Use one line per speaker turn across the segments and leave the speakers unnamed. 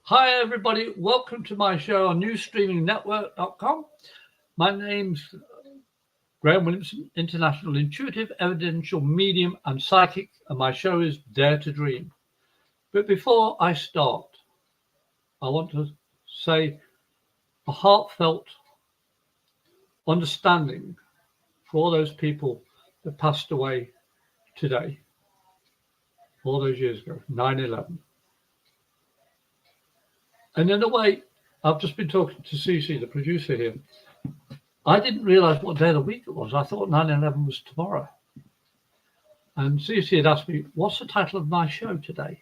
Hi, everybody. Welcome to my show on newsstreamingnetwork.com. My name's Graham Williamson, International Intuitive, Evidential Medium and Psychic, and my show is Dare to Dream. But before I start, I want to say a heartfelt understanding for all those people that passed away today, all those years ago, 9/11. And in a way, I've just been talking to Cece, the producer here. I didn't realize what day of the week it was. I thought 9/11 was tomorrow. And Cece had asked me, what's the title of my show today?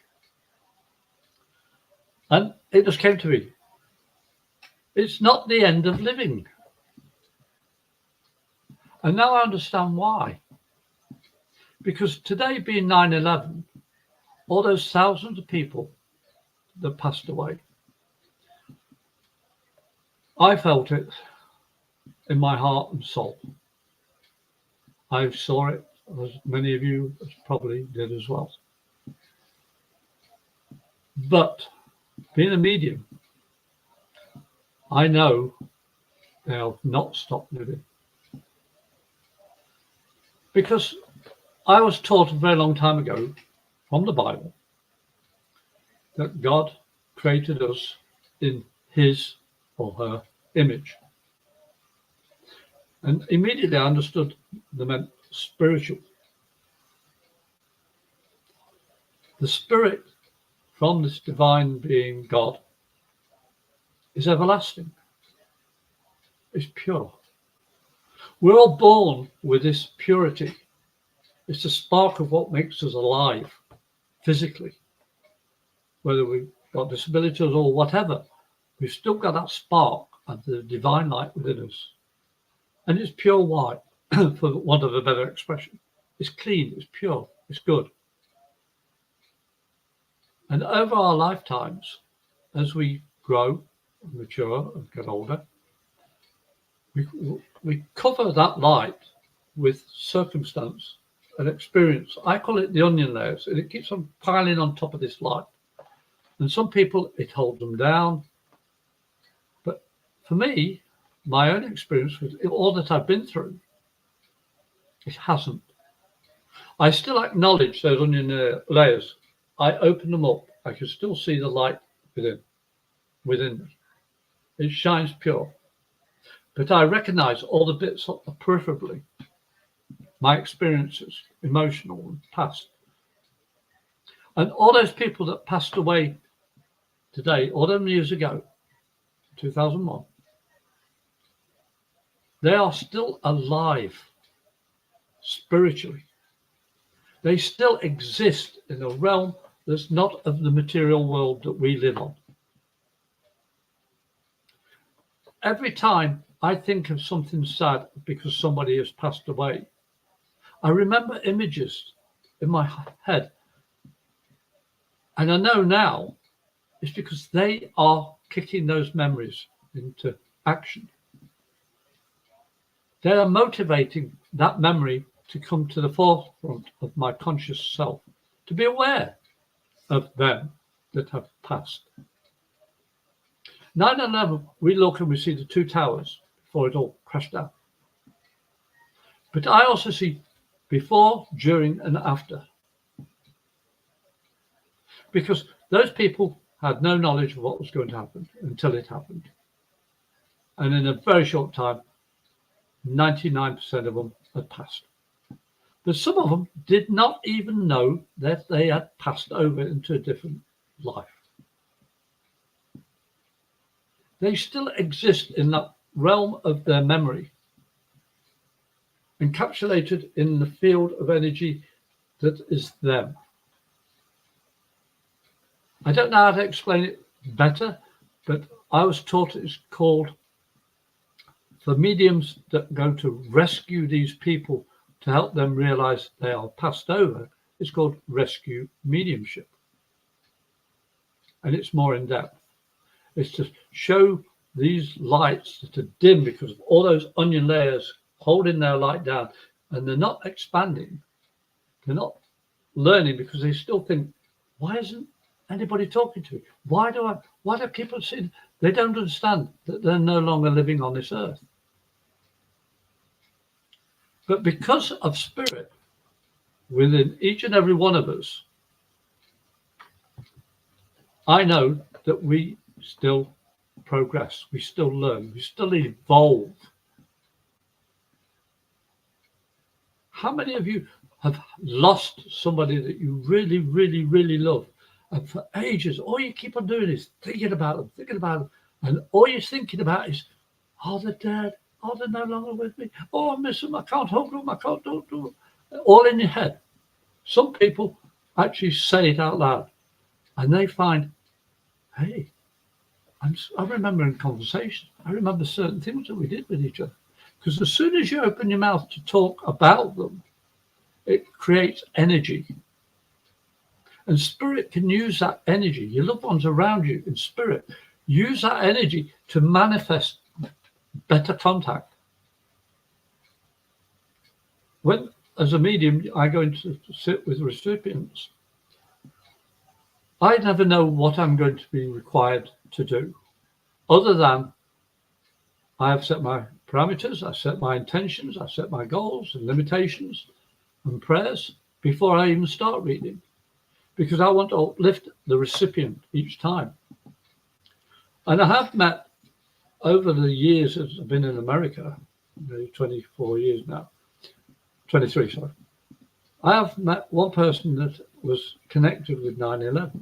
And it just came to me. It's not the end of living. And now I understand why. Because today being 9/11, all those thousands of people that passed away, I felt it in my heart and soul. I saw it, as many of you probably did as well. But being a medium, I know they have not stopped living. Because I was taught a very long time ago from the Bible that God created us in his or her image. And immediately I understood the meant spiritual. The spirit from this divine being, God, is everlasting. It's pure. We're all born with this purity. It's the spark of what makes us alive physically. Whether we've got disabilities or whatever, we've still got that spark of the divine light within us. And it's pure white, for want of a better expression. It's clean, it's pure, it's good. And over our lifetimes, as we grow, mature, and get older, we cover that light with circumstance and experience. I call it the onion layers, and it keeps on piling on top of this light. And some people, it holds them down. But for me, my own experience with all that I've been through, it hasn't. I still acknowledge those onion layers. I open them up. I can still see the light within me. It shines pure. But I recognize all the bits peripherally, my experiences, emotional and past. And all those people that passed away today, all them years ago, 2001, they are still alive spiritually. They still exist in a realm that's not of the material world that we live on. Every time I think of something sad because somebody has passed away, I remember images in my head. And I know now it's because they are kicking those memories into action. They are motivating that memory to come to the forefront of my conscious self, to be aware of them that have passed. 9/11, we look and we see the two towers before it all crashed down. But I also see before, during, and after. Because those people had no knowledge of what was going to happen until it happened. And in a very short time, 99% of them had passed. But some of them did not even know that they had passed over into a different life. They still exist in that realm of their memory, encapsulated in the field of energy that is them. I don't know how to explain it better, but I was taught it's called, for mediums that go to rescue these people to help them realize they are passed over, it's called rescue mediumship. And it's more in depth. It's to show these lights that are dim because of all those onion layers holding their light down, and they're not expanding. They're not learning because they still think, why isn't anybody talking to me? Why do people see? They don't understand that they're no longer living on this earth. But because of spirit within each and every one of us, I know that we still progress, we still learn, we still evolve. How many of you have lost somebody that you really, really, really love? And for ages, all you keep on doing is thinking about them. And all you're thinking about is, oh, they're dead. Oh, they're no longer with me. Oh, I miss them. I can't hold them. I can't do it. All in your head. Some people actually say it out loud. And they find, hey, I remember in conversation, I remember certain things that we did with each other. Because as soon as you open your mouth to talk about them, it creates energy. And spirit can use that energy. Your loved ones around you in spirit, use that energy to manifest better contact. When, as a medium, I go into to sit with recipients, I never know what I'm going to be required to do, other than I have set my parameters, I set my intentions, I set my goals and limitations and prayers before I even start reading, because I want to uplift the recipient each time. And I have met, over the years as I've been in America, nearly 24 years now, 23, sorry, I have met one person that was connected with 9/11.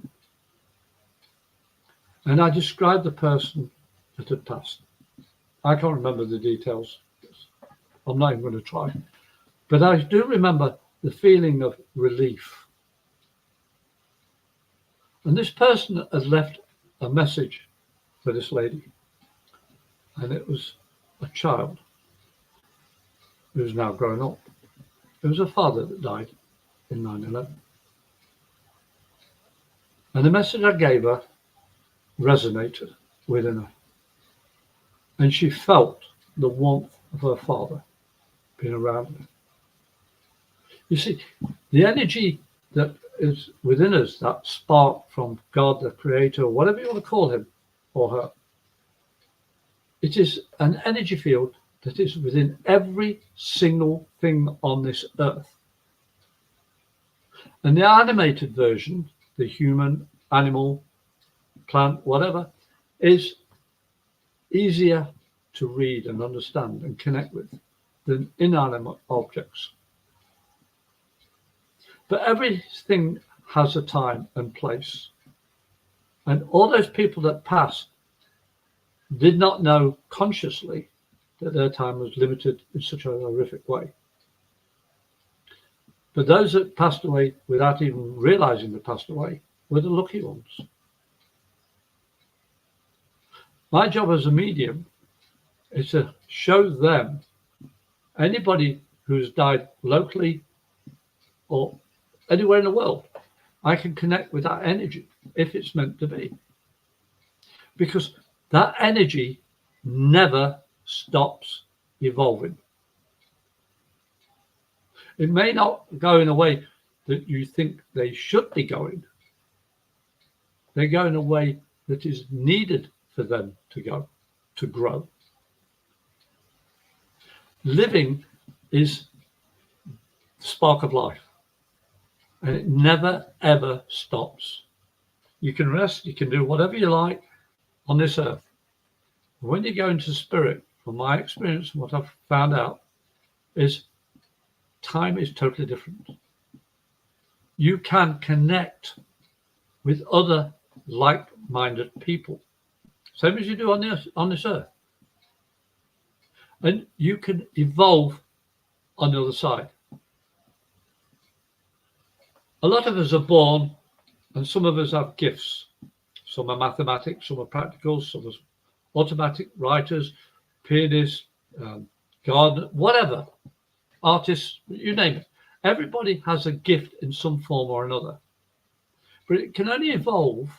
And I described the person that had passed. I can't remember the details. I'm not even going to try. But I do remember the feeling of relief. And this person had left a message for this lady. And it was a child who is now grown up. It was a father that died in 9/11. And the message I gave her resonated within her. And she felt the warmth of her father being around her. You see, the energy that is within us, that spark from God, the Creator, whatever you want to call him or her, it is an energy field that is within every single thing on this earth. And the animated version, the human, animal, plant, whatever, is easier to read and understand and connect with than inanimate objects. But everything has a time and place. And all those people that passed did not know consciously that their time was limited in such a horrific way. But those that passed away without even realizing they passed away were the lucky ones. My job as a medium is to show them, anybody who's died locally or anywhere in the world, I can connect with that energy if it's meant to be. Because that energy never stops evolving. It may not go in a way that you think they should be going. They go in a way that is needed for them to go, to grow. Living is the spark of life. And it never, ever stops. You can rest, you can do whatever you like on this earth. When you go into spirit, from my experience and what I've found out, is time is totally different. You can connect with other like-minded people, same as you do on this earth. And you can evolve on the other side. A lot of us are born, and some of us have gifts. Some are mathematics, some are practical, some are automatic writers, pianists, gardener, whatever, artists, you name it. Everybody has a gift in some form or another. But it can only evolve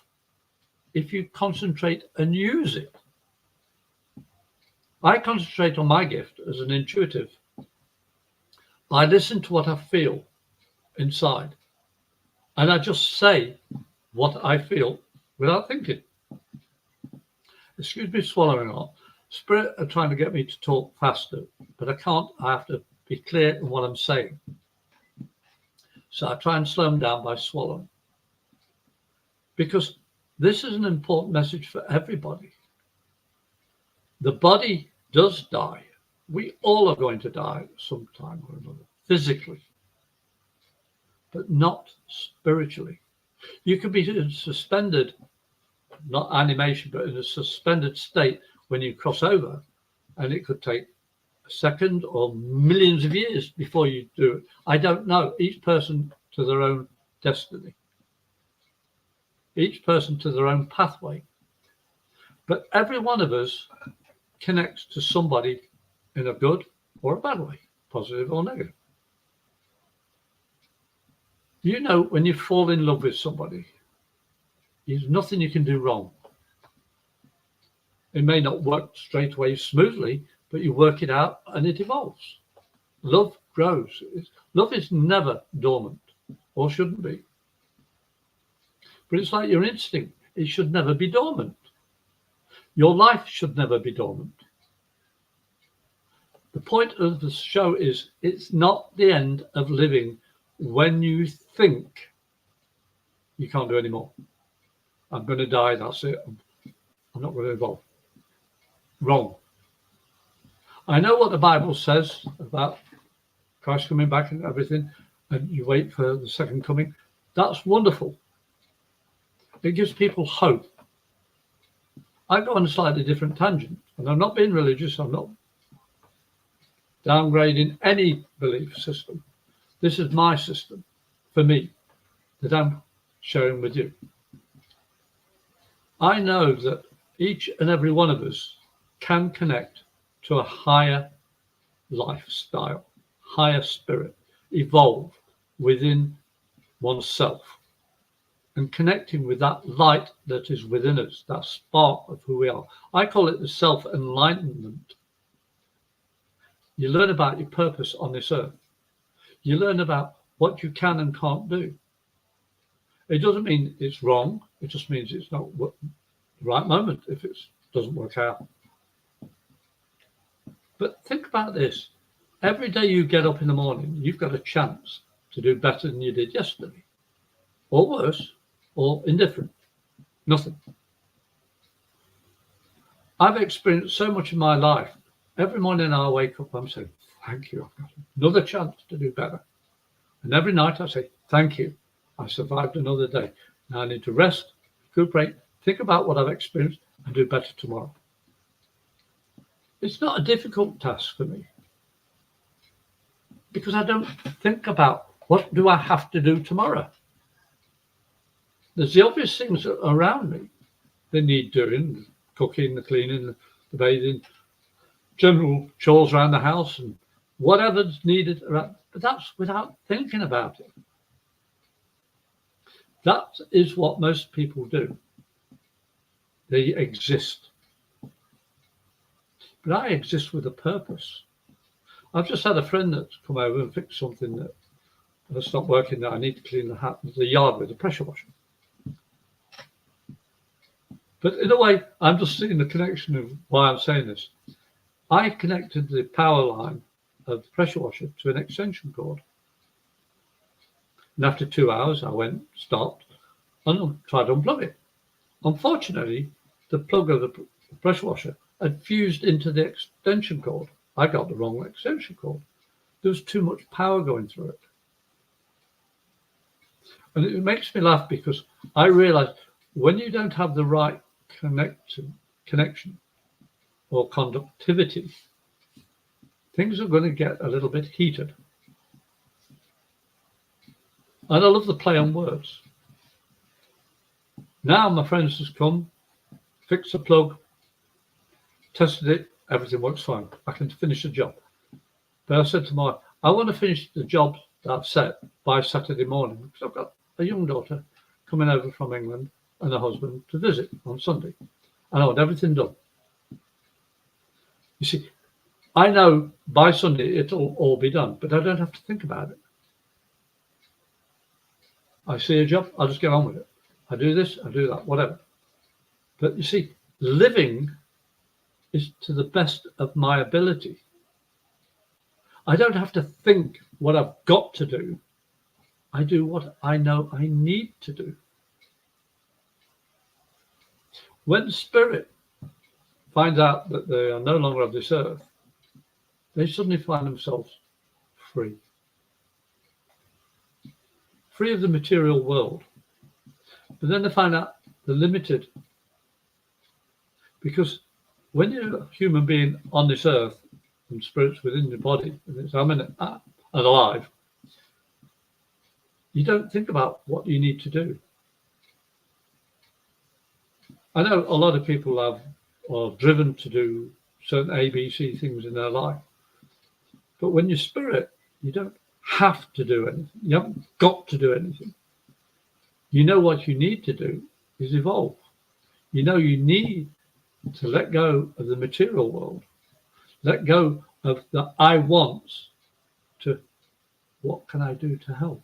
if you concentrate and use it. I concentrate on my gift as an intuitive. I listen to what I feel inside. And I just say what I feel without thinking. Excuse me swallowing a lot. Spirit are trying to get me to talk faster, but I can't. I have to be clear in what I'm saying. So I try and slow them down by swallowing. Because this is an important message for everybody. The body does die. We all are going to die sometime or another, physically, but not spiritually. You could be in suspended, not animation, but in a suspended state when you cross over, and it could take a second or millions of years before you do it. I don't know. Each person to their own destiny. Each person to their own pathway. But every one of us connects to somebody in a good or a bad way, positive or negative. You know, when you fall in love with somebody, there's nothing you can do wrong. It may not work straight away smoothly, but you work it out and it evolves. Love grows. Love is never dormant, or shouldn't be. But it's like your instinct. It should never be dormant. Your life should never be dormant. The point of the show is it's not the end of living when you think you can't do any more. I'm going to die, that's it. I'm not going to evolve. Wrong. I know what the Bible says about Christ coming back and everything, and you wait for the second coming. That's wonderful. It gives people hope. I go on a slightly different tangent, and I'm not being religious. I'm not downgrading any belief system. This is my system for me that I'm sharing with you. I know that each and every one of us can connect to a higher lifestyle, higher spirit, evolve within oneself, and connecting with that light that is within us, that spark of who we are. I call it the self-enlightenment. You learn about your purpose on this earth. You learn about what you can and can't do. It doesn't mean it's wrong. It just means it's not the right moment if it doesn't work out. But think about this. Every day you get up in the morning, you've got a chance to do better than you did yesterday, or worse, or indifferent. Nothing. I've experienced so much in my life. Every morning I wake up, I'm saying, thank you, I've got another chance to do better. And every night I say, thank you, I survived another day. Now I need to rest, recuperate, think about what I've experienced, and do better tomorrow. It's not a difficult task for me, because I don't think about what do I have to do tomorrow. There's the obvious things around me that need doing, cooking, the cleaning, the bathing, general chores around the house and whatever's needed around, but that's without thinking about it. That is what most people do. They exist. But I exist with a purpose. I've just had a friend that's come over and fixed something that has stopped working, that I need to clean the yard with a pressure washer. But in a way, I'm just seeing the connection of why I'm saying this. I connected the power line of the pressure washer to an extension cord. And after 2 hours, I went, stopped, and tried to unplug it. Unfortunately, the plug of the pressure washer had fused into the extension cord. I got the wrong extension cord. There was too much power going through it. And it makes me laugh because I realized when you don't have the right connection or conductivity, things are going to get a little bit heated. And I love the play on words. Now my friends has come, fixed the plug, tested it, everything works fine. I can finish the job. But I said to my wife, I want to finish the job that I've set by Saturday morning, because I've got a young daughter coming over from England and a husband to visit on Sunday. And I want everything done. You see, I know by Sunday it'll all be done, but I don't have to think about it. I see a job, I'll just get on with it. I do this, I do that, whatever. But you see, living is to the best of my ability. I don't have to think what I've got to do. I do what I know I need to do. When spirit finds out that they are no longer of this earth, they suddenly find themselves free. Free of the material world. But then they find out they're limited. Because when you're a human being on this earth, and spirit's within your body, and it's alive, you don't think about what you need to do. I know a lot of people are driven to do certain ABC things in their life. But when you're spirit, you don't have to do anything. You haven't got to do anything. You know what you need to do is evolve. You know you need to let go of the material world. Let go of the I wants to what can I do to help?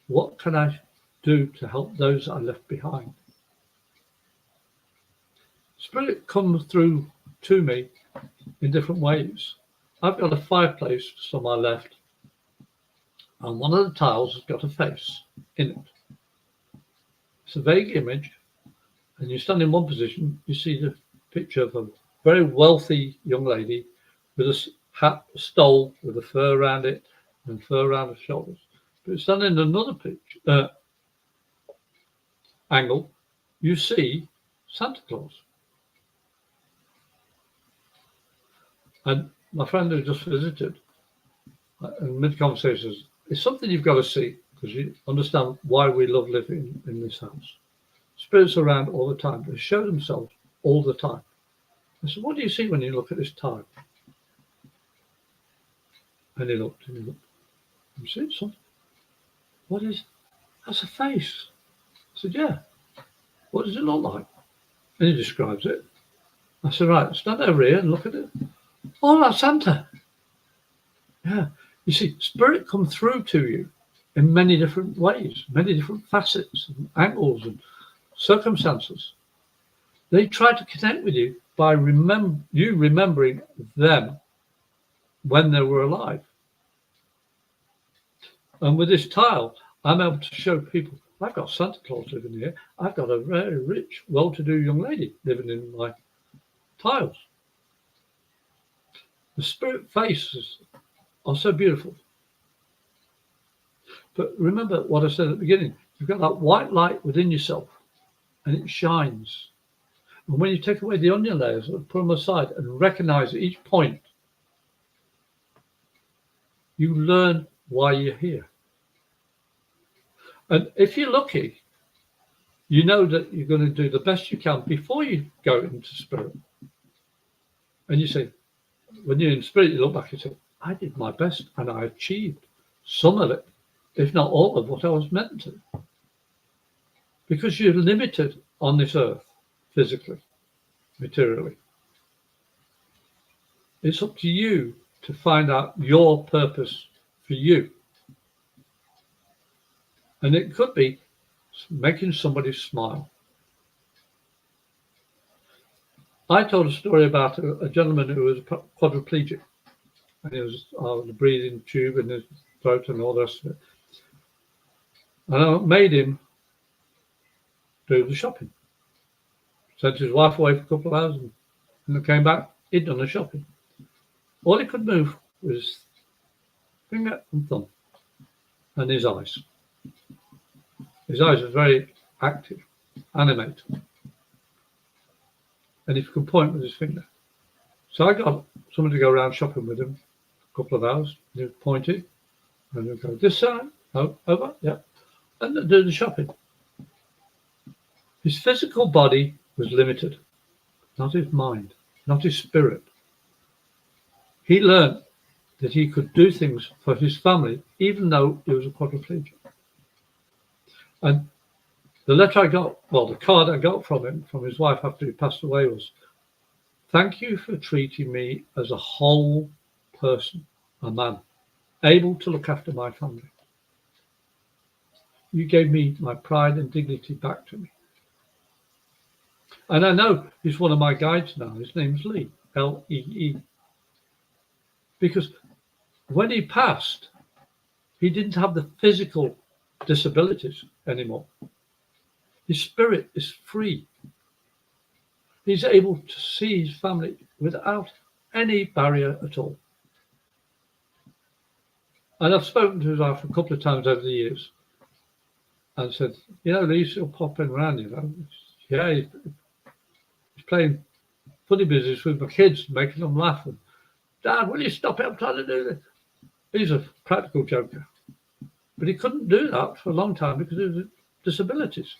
What can I do to help those I left behind? Spirit comes through to me in different ways. I've got a fireplace just on my left, and one of the tiles has got a face in it. It's a vague image, and you stand in one position, you see the picture of a very wealthy young lady with a hat, a stole with a fur around it and fur around her shoulders. But standing in another picture angle, you see Santa Claus. And my friend who just visited, in mid-conversations, it's something you've got to see because you understand why we love living in this house. Spirits around all the time. They show themselves all the time. I said, what do you see when you look at this tile? And he looked and he looked. You see something? What is? That's a face. I said, yeah. What does it look like? And he describes it. I said, right, stand over here and look at it. Oh, that's Santa. Yeah. You see, spirit come through to you in many different ways, many different facets and angles and circumstances. They try to connect with you by remembering them when they were alive. And with this tile, I'm able to show people, I've got Santa Claus living here. I've got a very rich, well-to-do young lady living in my tiles. The spirit faces are so beautiful. But remember what I said at the beginning. You've got that white light within yourself, and it shines. And when you take away the onion layers and put them aside and recognize each point, you learn why you're here. And if you're lucky, you know that you're going to do the best you can before you go into spirit. And you say, when you're in spirit, you look back and say, I did my best and I achieved some of it, if not all of what I was meant to. Because you're limited on this earth, physically, materially. It's up to you to find out your purpose for you. And it could be making somebody smile. I told a story about a gentleman who was quadriplegic. And he was on the breathing tube in his throat and all the rest of it. And I made him do the shopping. Sent his wife away for a couple of hours and when he came back, he'd done the shopping. All he could move was his finger and thumb and his eyes. His eyes were very active, animated. And he could point with his finger. So I got somebody to go around shopping with him a couple of hours. And he pointed and he'd go this side, no, over, yeah. And they'd do the shopping. His physical body was limited, not his mind, not his spirit. He learned that he could do things for his family, even though he was a quadriplegic. And the letter I got, well, the card I got from him, from his wife after he passed away was, thank you for treating me as a whole person, a man, able to look after my family. You gave me my pride and dignity back to me. And I know he's one of my guides now. His name's Lee, L-E-E. Because when he passed, he didn't have the physical disabilities anymore. His spirit is free. He's able to see his family without any barrier at all. And I've spoken to his wife a couple of times over the years and said, you know, Lee's still popping around, you know. Yeah, he's playing funny business with my kids, making them laugh. And, Dad, will you stop it? I'm trying to do this. He's a practical joker. But he couldn't do that for a long time because of his disabilities.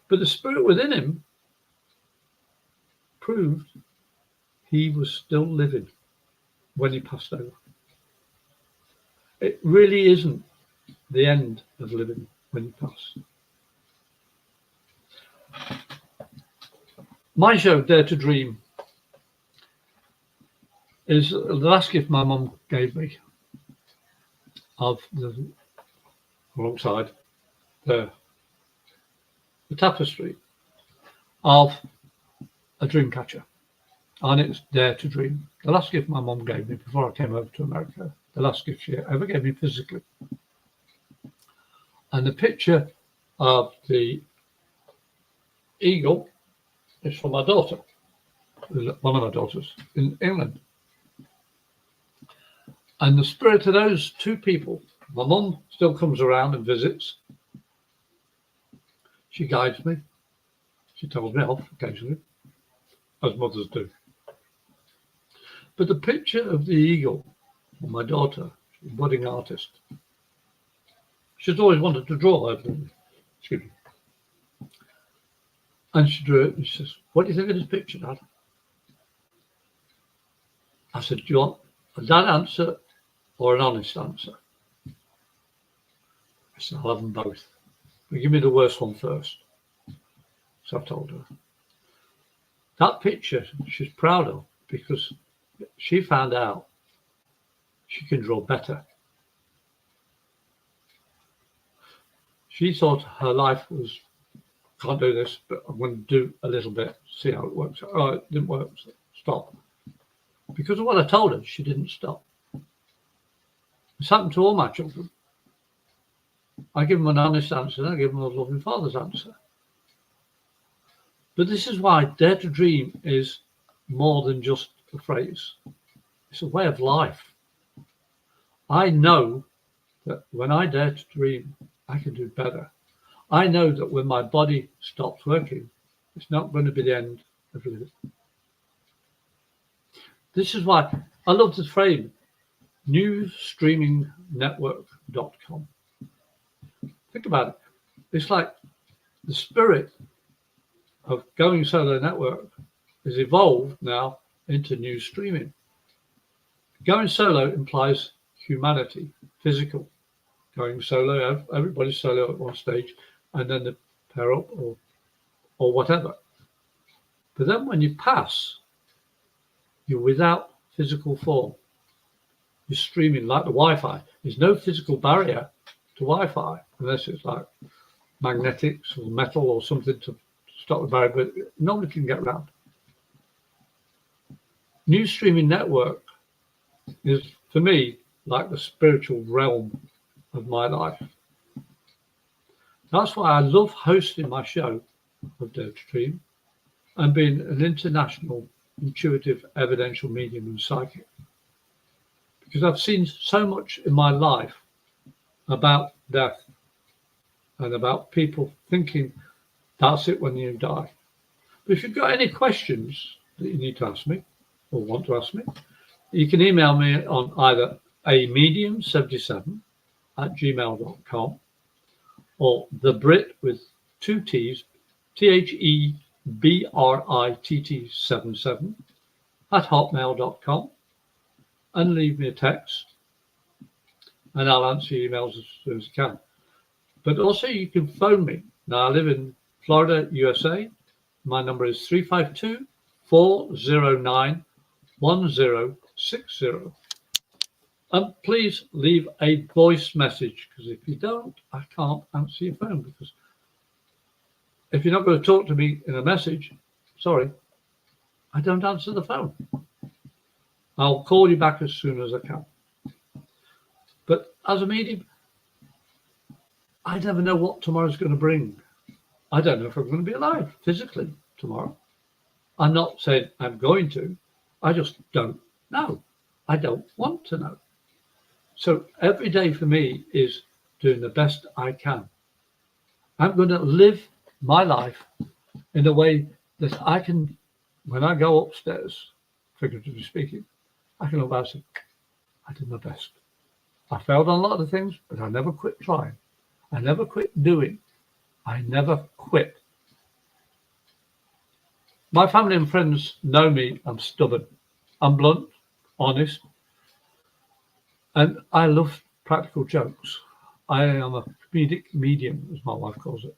But the spirit within him proved he was still living when he passed over. It really isn't the end of living when you pass. My show, Dare to Dream, is the last gift my mum gave me alongside the tapestry of a dream catcher. And it's Dare to Dream. The last gift my mum gave me before I came over to America. The last gift she ever gave me physically. And the picture of the eagle is from my daughter, one of my daughters in England. And the spirit of those two people, my mum still comes around and visits. She guides me. She tells me off occasionally, as mothers do. But the picture of the eagle, my daughter, she's a budding artist. She's always wanted to draw. Excuse me. And she drew it and she says, what do you think of this picture, Dad? I said, do you want a dad answer or an honest answer? I said, I'll have them both. But give me the worst one first. So I told her. That picture she's proud of because she found out she can draw better. She thought her life was, can't do this, but I'm going to do a little bit, see how it works. Oh, it didn't work, so stop. Because of what I told her, she didn't stop. It's happened to all my children. I give them an honest answer, and I give them a loving father's answer. But this is why Dare to Dream is more than just a phrase. It's a way of life. I know that when I dare to dream, I can do better. I know that when my body stops working, it's not going to be the end of living. This is why I love the phrase newstreamingnetwork.com. Think about it. It's like the spirit of Going Solo Network is evolved now into new streaming. Going solo implies humanity, physical. Going solo, everybody's solo at one stage, and then they pair up or whatever. But then when you pass, you're without physical form. You're streaming like the Wi-Fi. There's no physical barrier to Wi-Fi unless it's like magnetics or metal or something to stop the barrier, but nobody can get around. New streaming network is, for me, like the spiritual realm of my life. That's why I love hosting my show of Dare to Dream and being an international intuitive evidential medium and psychic. Because I've seen so much in my life about death and about people thinking that's it when you die. But if you've got any questions that you need to ask me or want to ask me, you can email me on either amedium77@gmail.com or thebrit with two T's, THEBRITT77@hotmail.com, and leave me a text and I'll answer your emails as soon as I can. But also you can phone me. Now I live in Florida, USA. My number is 352-409-1060. And please leave a voice message, because if you don't, I can't answer your phone, because if you're not going to talk to me in a message, sorry, I don't answer the phone. I'll call you back as soon as I can. But as a medium, I never know what tomorrow's going to bring. I don't know if I'm going to be alive physically tomorrow. I'm not saying I'm going to. I just don't know. I don't want to know. So every day for me is doing the best I can. I'm going to live my life in a way that I can, when I go upstairs, figuratively speaking, I can look back and say, I did my best. I failed on a lot of things, but I never quit trying. I never quit doing. I never quit. My family and friends know me. I'm stubborn. I'm blunt, honest, and I love practical jokes. I am a comedic medium, as my wife calls it.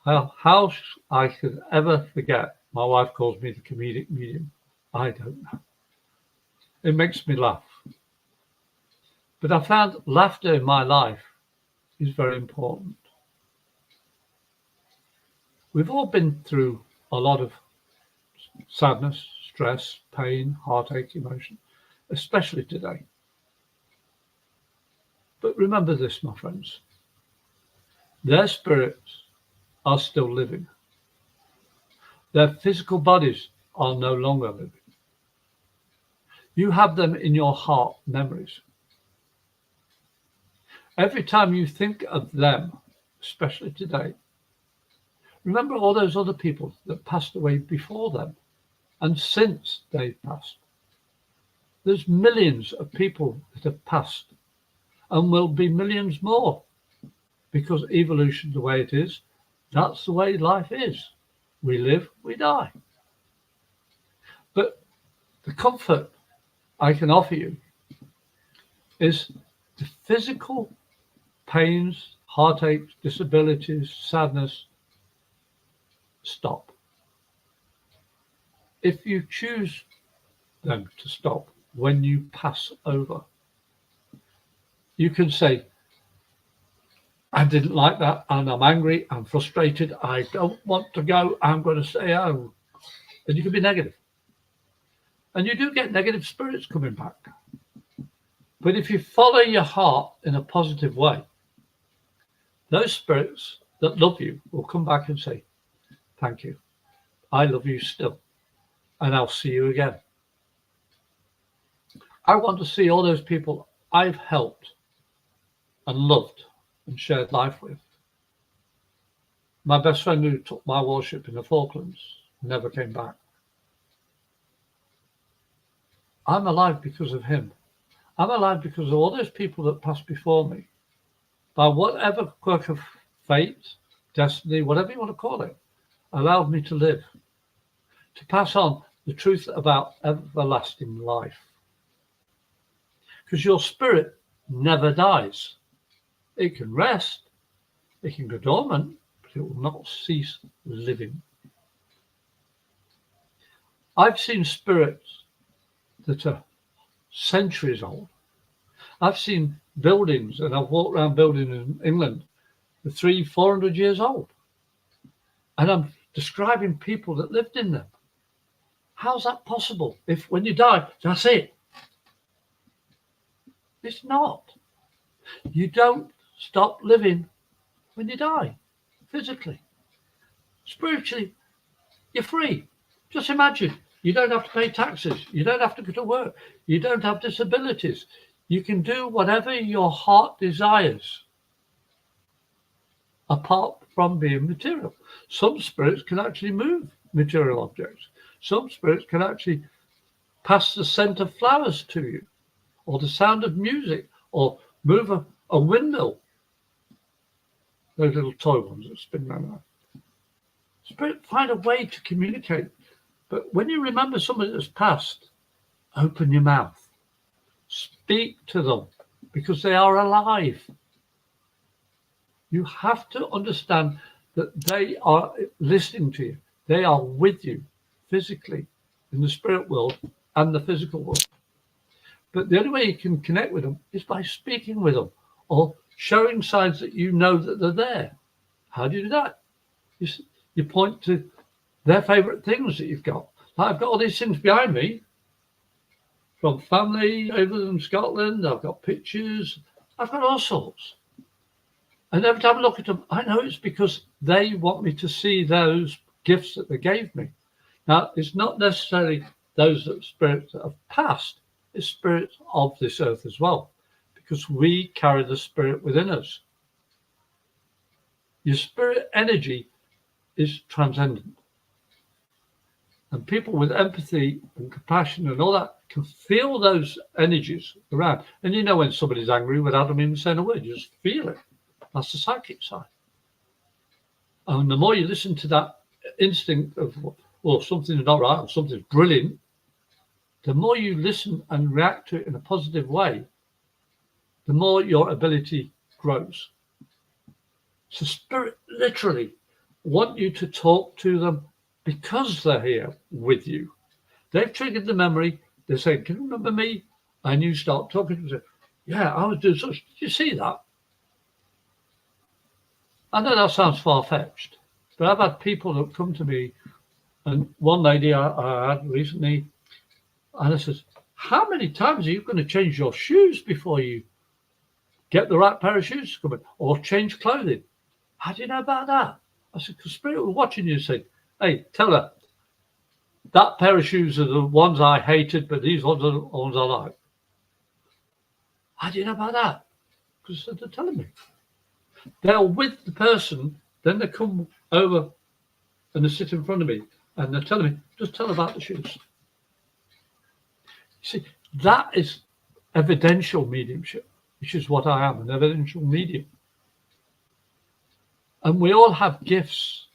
How I could ever forget my wife calls me the comedic medium, I don't know. It makes me laugh. But I found laughter in my life is very important. We've all been through a lot of sadness, stress, pain, heartache, emotion, especially today. But remember this, my friends. Their spirits are still living. Their physical bodies are no longer living. You have them in your heart memories. Every time you think of them, especially today, remember all those other people that passed away before them and since they passed. There's millions of people that have passed and will be millions more, because evolution, the way it is, that's the way life is. We live, we die. But the comfort I can offer you is the physical pains, heartaches, disabilities, sadness, stop. If you choose them to stop when you pass over, you can say, I didn't like that, and I'm angry, I'm frustrated, I don't want to go, I'm going to stay home. And you can be negative. And you do get negative spirits coming back. But if you follow your heart in a positive way, those spirits that love you will come back and say, thank you. I love you still. And I'll see you again. I want to see all those people I've helped and loved and shared life with. My best friend who took my warship in the Falklands never came back. I'm alive because of him. I'm alive because of all those people that passed before me. By whatever quirk of fate, destiny, whatever you want to call it, allowed me to live, to pass on the truth about everlasting life. Because your spirit never dies. It can rest, it can go dormant, but it will not cease living. I've seen spirits that are centuries old. I've seen buildings, and I've walked around buildings in England that are 300-400 years old. And I'm describing people that lived in them. How's that possible? If when you die, that's it. It's not. You don't stop living when you die, physically. Spiritually, you're free. Just imagine, you don't have to pay taxes. You don't have to go to work. You don't have disabilities. You can do whatever your heart desires, apart from being material. Some spirits can actually move material objects. Some spirits can actually pass the scent of flowers to you, or the sound of music, or move a windmill. Those little toy ones that spin around. Spirit find a way to communicate. But when you remember somebody that's passed, open your mouth. Speak to them, because they are alive. You have to understand that they are listening to you. They are with you physically in the spirit world and the physical world. But the only way you can connect with them is by speaking with them or showing signs that you know that they're there. How do you do that? You point to their favourite things that you've got. Like I've got all these things behind me from family over in Scotland. I've got pictures. I've got all sorts. And every time I look at them, I know it's because they want me to see those gifts that they gave me. Now, it's not necessarily those that spirits that have passed. It's spirits of this earth as well, because we carry the spirit within us. Your spirit energy is transcendent. And people with empathy and compassion and all that can feel those energies around. And you know when somebody's angry without them even saying a word, you just feel it. That's the psychic side. And the more you listen to that instinct of, well, something's not right or something's brilliant, the more you listen and react to it in a positive way, the more your ability grows. So spirit literally want you to talk to them because they're here with you. They've triggered the memory. They're saying, can you remember me? And you start talking to them. Say, yeah, I was doing such. Did you see that? I know that sounds far-fetched, but I've had people that come to me, and one lady I had recently, and I says, how many times are you going to change your shoes before you get the right pair of shoes to come in, or change clothing? How do you know about that? I said, because Spirit was watching you saying, hey, tell her, that pair of shoes are the ones I hated, but these ones are the ones I like. How do you know about that? Because they're telling me. They're with the person, then they come over and they sit in front of me and they're telling me, just tell about the shoes. You see, that is evidential mediumship, which is what I am, an evidential medium. And we all have gifts.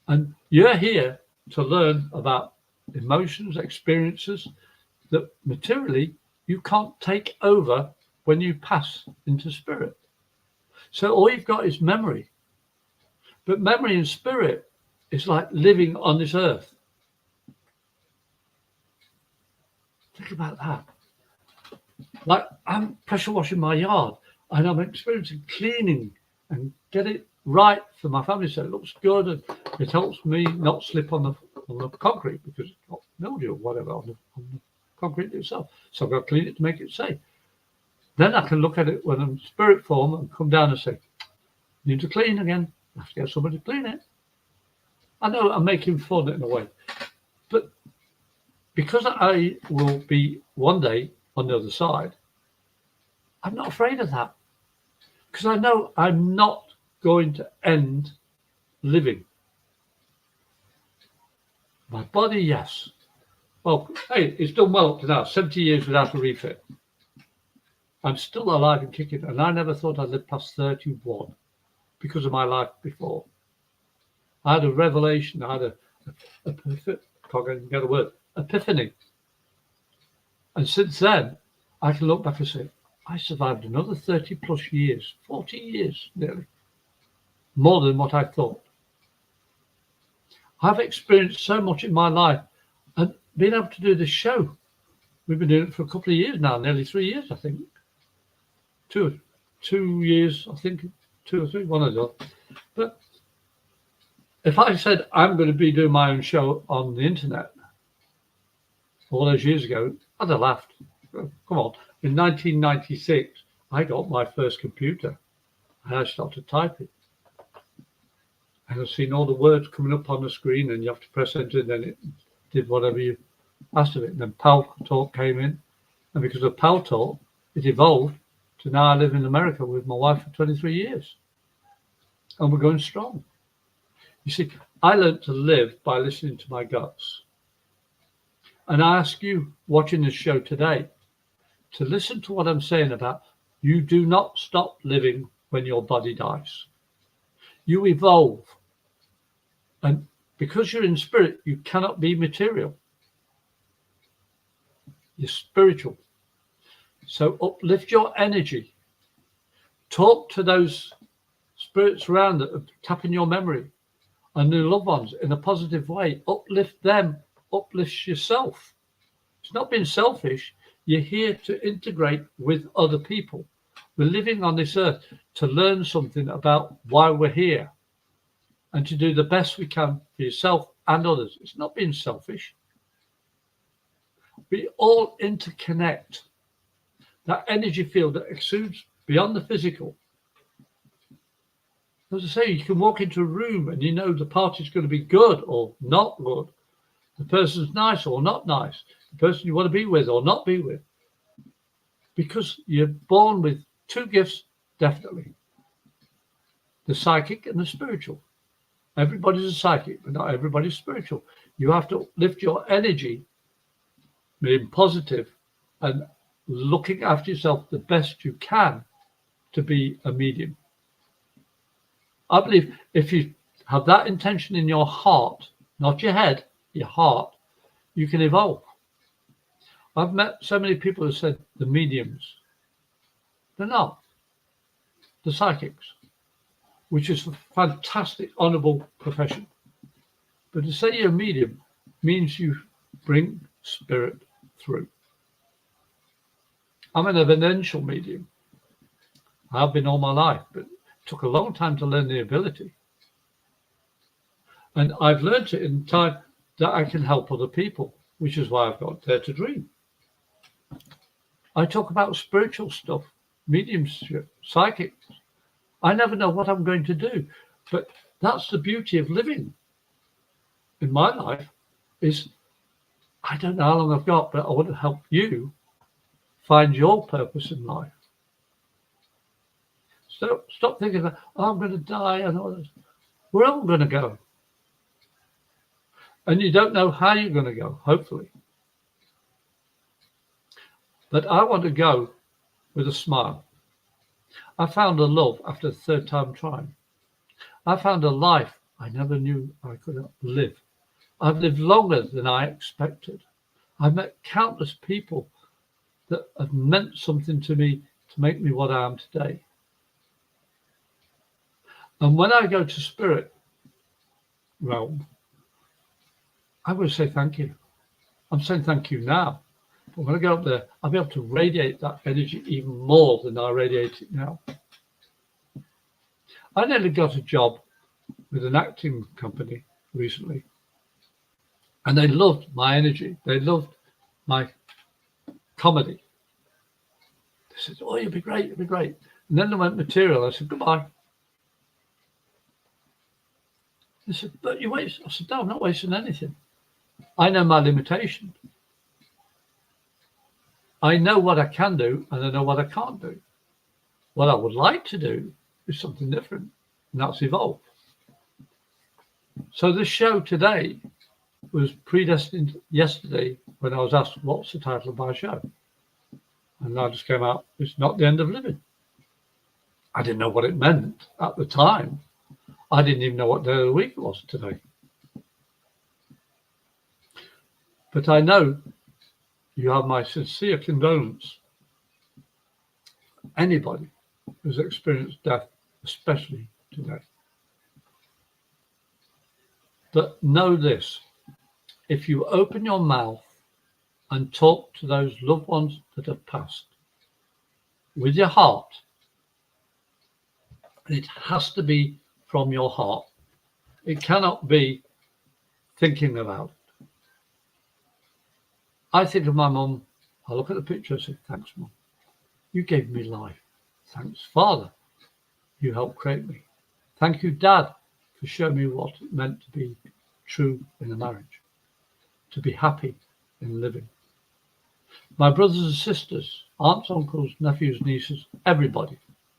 And you're here to learn about emotions, experiences that materially you can't take over when you pass into spirit. So all you've got is memory. But memory and spirit is like living on this earth. Think about that. Like I'm pressure washing my yard and I'm experiencing cleaning and get it right for my family so it looks good and it helps me not slip on the concrete because it's got mildew or whatever on the concrete itself. So I've got to clean it to make it safe. Then I can look at it when I'm spirit form and come down and say, need to clean again. I have to get somebody to clean it. I know I'm making fun in a way, but because I will be one day on the other side, I'm not afraid of that because I know I'm not going to end living. My body, yes. Well, hey, it's done well up to now, 70 years without a refit. I'm still alive and kicking, and I never thought I'd live past 31 because of my life before. I had a revelation, I had epiphany. And since then, I can look back and say, I survived another 30 plus years, 40 years nearly, more than what I thought. I've experienced so much in my life and being able to do this show. We've been doing it for a couple of years now, nearly 3 years, I think. 2 years, I think, 2 or 3, one of those. But if I said I'm going to be doing my own show on the internet all those years ago, I'd have laughed. Come on. In 1996, I got my first computer and I started typing. And I've seen all the words coming up on the screen and you have to press enter and then it did whatever you asked of it. And then Pal Talk came in. And because of Pal Talk, it evolved to now I live in America with my wife for 23 years. And we're going strong. You see, I learned to live by listening to my guts. And I ask you watching this show today to listen to what I'm saying about you do not stop living when your body dies. You evolve. And because you're in spirit, you cannot be material. You're spiritual. So uplift your energy. Talk to those spirits around that are tapping your memory and your loved ones in a positive way. Uplift them. Uplift yourself. It's not being selfish. You're here to integrate with other people. We're living on this earth to learn something about why we're here and to do the best we can for yourself and others. It's not being selfish. We all interconnect. That energy field that exudes beyond the physical. As I say, you can walk into a room and you know the party's going to be good or not good. The person's nice or not nice. The person you want to be with or not be with. Because you're born with two gifts, definitely. The psychic and the spiritual. Everybody's a psychic, but not everybody's spiritual. You have to lift your energy, being positive and looking after yourself the best you can to be a medium. I believe if you have that intention in your heart, not your head, your heart, you can evolve. I've met so many people who said the mediums. They're not. The psychics, which is a fantastic, honourable profession. But to say you're a medium means you bring spirit through. I'm an evidential medium. I've been all my life, but it took a long time to learn the ability. And I've learned it in time that I can help other people, which is why I've got Dare to Dream. I talk about spiritual stuff, mediumship, psychics. I never know what I'm going to do, but that's the beauty of living. In my life is, I don't know how long I've got, but I want to help you find your purpose in life. So stop thinking that, oh, I'm going to die and all this. We're all going to go. And you don't know how you're going to go, hopefully. But I want to go with a smile. I found a love after the third time trying. I found a life I never knew I could live. I've lived longer than I expected. I've met countless people that have meant something to me to make me what I am today. And when I go to spirit realm, I will say thank you. I'm saying thank you now. But when I go up there, I'll be able to radiate that energy even more than I radiate it now. I nearly got a job with an acting company recently. And they loved my energy. They loved my comedy. They said, oh, you'll be great, you'll be great. And then they went material. I said, goodbye. They said, but you waste. I said, no, I'm not wasting anything. I know my limitation. I know what I can do and I know what I can't do. What I would like to do is something different, and that's evolve. So this show today was predestined yesterday when I was asked, what's the title of my show? And I just came out, it's not the end of living. I didn't know what it meant at the time. I didn't even know what day of the week it was today. But I know you have my sincere condolence. Anybody who's experienced death, especially today. But know this, if you open your mouth and talk to those loved ones that have passed with your heart, and it has to be from your heart. It cannot be thinking about it. I think of my mum, I look at the picture and say, thanks, Mum. You gave me life. Thanks, Father. You helped create me. Thank you, Dad, for showing me what it meant to be true in a marriage, to be happy in living. My brothers and sisters, aunts, uncles, nephews, nieces, everybody,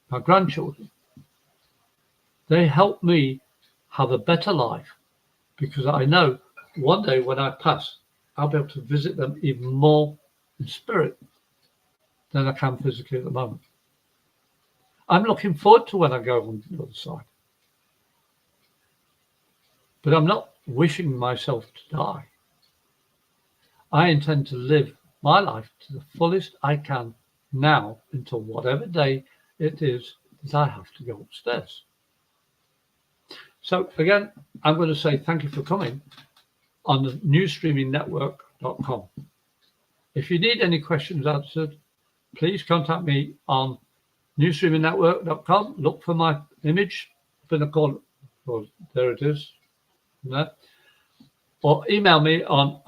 my grandchildren, they help me have a better life because I know one day when I pass, I'll be able to visit them even more in spirit than I can physically at the moment. I'm looking forward to when I go on the other side. But I'm not wishing myself to die. I intend to live my life to the fullest I can now until whatever day it is that I have to go upstairs. So again, I'm going to say thank you for coming on the newsstreamingnetwork.com. If you need any questions answered, please contact me on newsstreamingnetwork.com. Look for my image up in the corner. Oh, there it is. There. Or email me on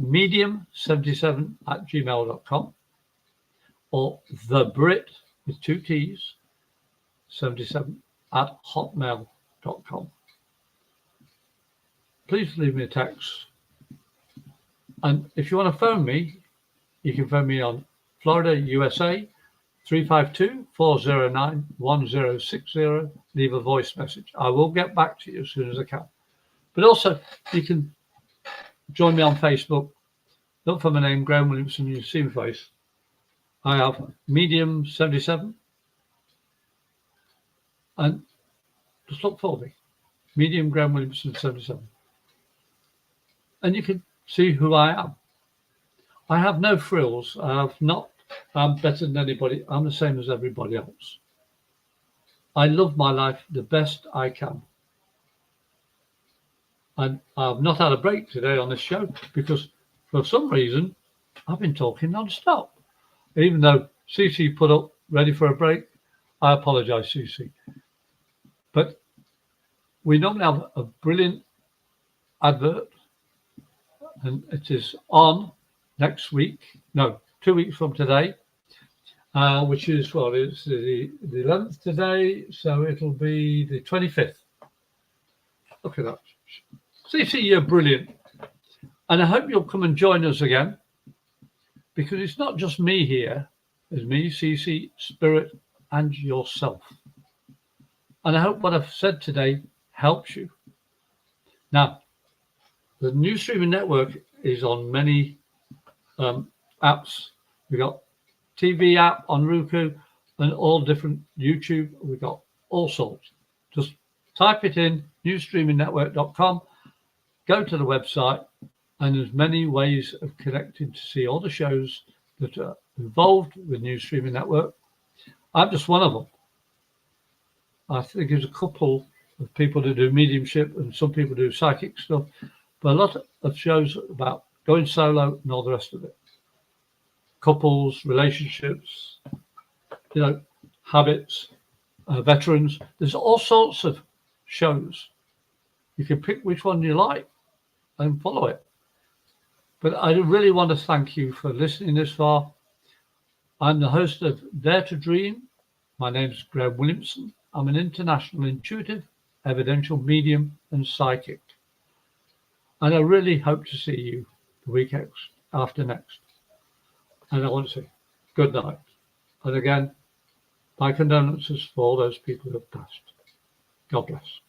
medium77@gmail.com or thebrit with 2 T's 77@hotmail.com. Please leave me a text. And if you want to phone me, you can phone me on Florida, USA, 352-409-1060. Leave a voice message. I will get back to you as soon as I can. But also, you can join me on Facebook. Look for my name, Graham Williamson. You see my face. I have Medium77. And just look for me. Medium Graham Williamson 77. And you can see who I am. I have no frills. I'm better than anybody. I'm the same as everybody else. I love my life the best I can. And I've not had a break today on this show because for some reason I've been talking non-stop. Even though CC put up ready for a break, I apologize, CC. But we normally have a brilliant advert, and it is on next week. No, 2 weeks from today, which is it's the 11th today, so it'll be the 25th. Look at that. CC, you're brilliant. And I hope you'll come and join us again, because it's not just me here. There's me, CC, Spirit, and yourself. And I hope what I've said today helps you. Now, the New Streaming Network is on many apps. We've got TV app on Roku and all different YouTube. We've got all sorts. Just type it in, newstreamingnetwork.com, go to the website, and there's many ways of connecting to see all the shows that are involved with New Streaming Network. I'm just one of them. I think there's a couple of people that do mediumship and some people do psychic stuff, but a lot of shows about going solo and all the rest of it. Couples, relationships, habits, veterans. There's all sorts of shows. You can pick which one you like and follow it. But I really want to thank you for listening this far. I'm the host of Dare to Dream. My name's Graham Williamson. I'm an international intuitive, evidential medium and psychic. And I really hope to see you the week after next. And I want to say good night. And again, my condolences for all those people who have passed. God bless.